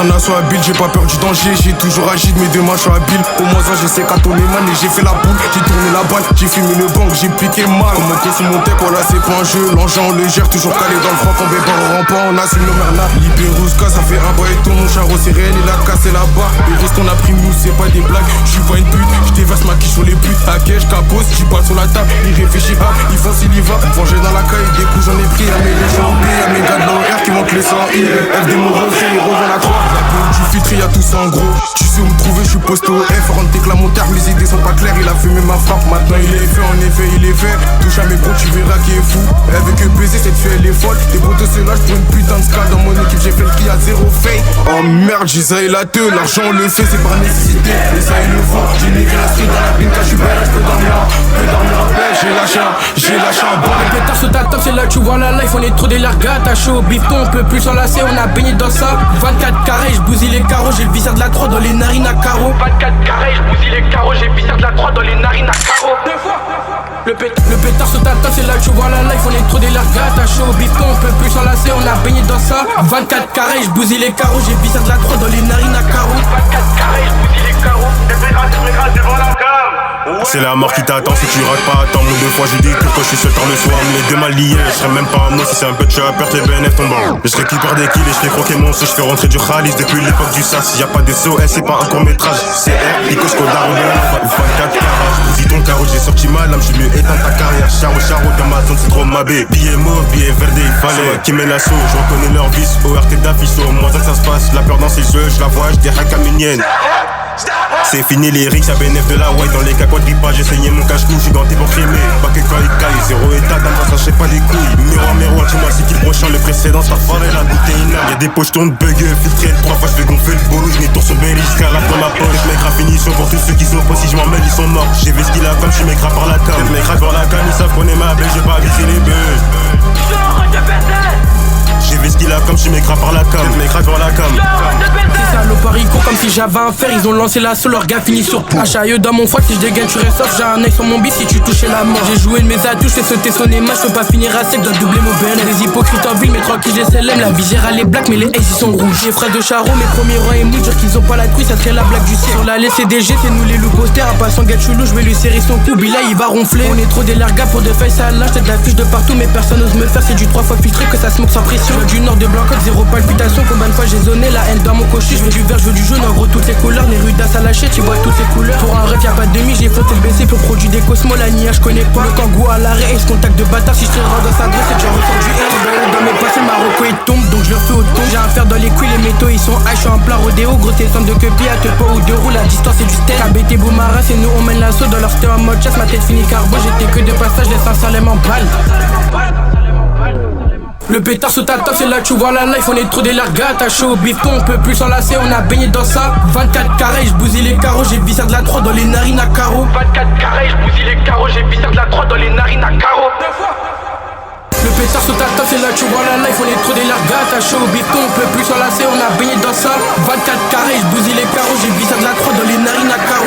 un assaut habile, j'ai pas peur du danger. J'ai toujours agi de mes deux mains, je suis habile. Au moins ça, je sais qu'à tourner man et j'ai fait la boule. J'ai tourné la balle, j'ai fumé le banc, j'ai piqué mal. On monte sur mon tech, voilà c'est pas un jeu. L'engin on le gère, toujours calé dans le franc. On bébar au rampant, on assume nos mernas. Libérousca, ça fait un bail et ton charo c'est réel, il a cassé la barre. Les risques qu'on a pris nous, c'est pas des blagues. J'suis pas une pute, j'déverse ma quiche sur les putes. À quai, j'capote, j'y parle sur la table. Ils réfléchissent pas, ils font s'il y va. Venger dans la caille, des coups j'en ai pris. Y'a mes légendes, y'a mes gars de l'OR qui vont te laisser en I. FD mon refait, ils reviennent à 3. La boule du filtre, y'a tout ça en gros. Tu sais où me trouver, j'suis posté au F. Rentre que la montagne, mes idées sont pas claires. Il a fumé ma frappe, maintenant il est fait. En effet, il est fait. Touche à mes gros, tu verras qui est fou. Elle veut que baiser, cette fille elle est folle. Tes potos se lâchent pour une putain de scale. Dans mon équipe, j'ai fait le tri à zéro fake. Oh merde, j'ai ça et la teule. L'argent on le fait, c'est par nécessité. Et ça il le voit. J'ai niqué la street dans la binka, j'suis belle, j'peux dormir en paix. J'ai lâché un bon. Le pétard sous ta table, c'est là que tu vois la life. On est trop des largas, t'as chaud. Bifton, on peut plus s'enlacer, on a baigné dans ça. 24 carrés, j'bousille les carreaux. J'ai le viseur de la 3 dans les narines à carreaux. 24 carrés, j'bousille les carreaux. J'ai le viseur de la 3 dans les narines à carreaux. Deux fois. Le pétard sous ta table, c'est là que tu vois la life. On est trop des largas, t'as chaud. Bifton, on peut plus s'enlacer, on a baigné dans ça. 24 carrés, j'bousille les carreaux. J'ai le viseur de la 3 dans les narines à carreaux. 24 carrés, j'bousille les carreaux. Devant la gamme. C'est la mort qui t'attend si tu rates pas. Attends, deux fois j'ai dit que quand je suis seul tard le soir. Mais les deux mal liés, je serais même pas un mot si c'est un peu de à perdre les BNF tombant. Je récupère des kills et je fais croquer mon sou. Je fais rentrer du khalis depuis l'époque du SAS. Y'a pas de SOS, c'est pas un court métrage. C'est R, Pico, Skoda, 24 carats. J'bousille ton carreau, j'ai sorti ma lame, j'suis mieux éteint ta carrière. Charo dans ma zone, c'est trop ma baie. Billet mauve, billet verde, il fallait. Qui met l'assaut, je reconnais leur vice. ORT d'afficho, moi ça se passe. La peur dans ses yeux, je la vois, je dis hakaminienne. C'est fini les rigs, y'a BNF de la white. Dans les cas quadripas, j'ai saigné mon cache-cou. J'suis ganté pour crimer, pas que quand il caille. Zéro état d'âme, ça j'sais pas les couilles. Miroir, dis-moi c'est qui le prochain. Le précédent, ça farait la bouteille inarme. Y'a des pochetons de buggeux, filtrés. 3 fois j'vais gonfler le boulot, j'mets tour sur Berry, j'carate dans ma poche. Mec à finition pour tous ceux qui sont faux. Si j'm'en mêle, ils sont morts. J'ai vu ce qu'il a comme j'suis mec par la cam. Mec par la cam, ils savent qu'on est ma belle, j'ai pas visé les bœufs. J'ai vu ce qu'il a comme j'suis mec par la cam. Mec par la cam. Ces saloparicots comme si j'avais un fer. Ils ont lancé l'assaut, leur gars finit sur pou. HAE dans mon foie, si je dégaine tu restes off. J'ai un œil sur mon bis si tu touchais la mort. J'ai joué de mes atouts, j'fais sauter son émage. J'peux pas finir à sec, dois doubler mon BN. Des hypocrites en ville, mais tranquille j'ai CLM. La vie gère les blacks, mais les Ace ils sont rouges. Les frères de Charo, mes premiers rangs et mou. Dire qu'ils ont pas la couille, ça serait la blague du ciel. Sur la CDG, c'est nous les loups posters. Un passant gars chelou, j'vais lui serrer son cou. Là il va ronfler. On est trop des largas pour de feuilles sales. J't'ai de la fiche de partout, mais personne n'ose me faire. C'est du 3 fois filtré que ça smoke sans pression. Du nord de Blancotte, zéro palpitation. Combien de fois j'ai zoné la haine dans mon cocher. J'veux du vert, j'veux du jaune, en gros toutes les couleurs. Nerudas à lâcher, tu vois toutes les couleurs. Pour un rêve y'a pas de demi, j'ai flotté le BC pour produire des cosmos. La Nia j'connais pas. Le kangou à l'arrêt et ce contact de bâtard. Si j'te rends dans sa dresse, c'est déjà ressort du R. Dans mes passés, Marocco il tombe, donc je le fais au tombe. J'ai un fer dans les couilles, les métaux ils sont high. J'suis en plein rodéo, gros t'es de queue à te pas ou deux roues. La distance c'est du steak. KBT Boumara, c'est nous on mène l'assaut. Dans leur stéo en mode chasse, ma tête finit carbo. J'étais que de passage, les 500 les m'en balle. Le pétard sous ta table, c'est là que tu vois la life. On est trop des largas, t'as chaud. Bifton, on peut plus s'enlacer, on a baigné dans ça. 24 carrés, j'bousille les carreaux. J'ai le viseur de la 3 dans les narines à carreaux. 24 carrés, j'bousille les carreaux. J'ai le viseur de la 3 dans les narines à carreaux. Le pétard sous ta table, c'est là que tu vois la life. On est trop des largas, t'as chaud. Bifton, on peut plus s'enlacer, on a baigné dans ça. 24 carrés, j'bousille les carreaux. J'ai le viseur de la 3 dans les narines à carreaux.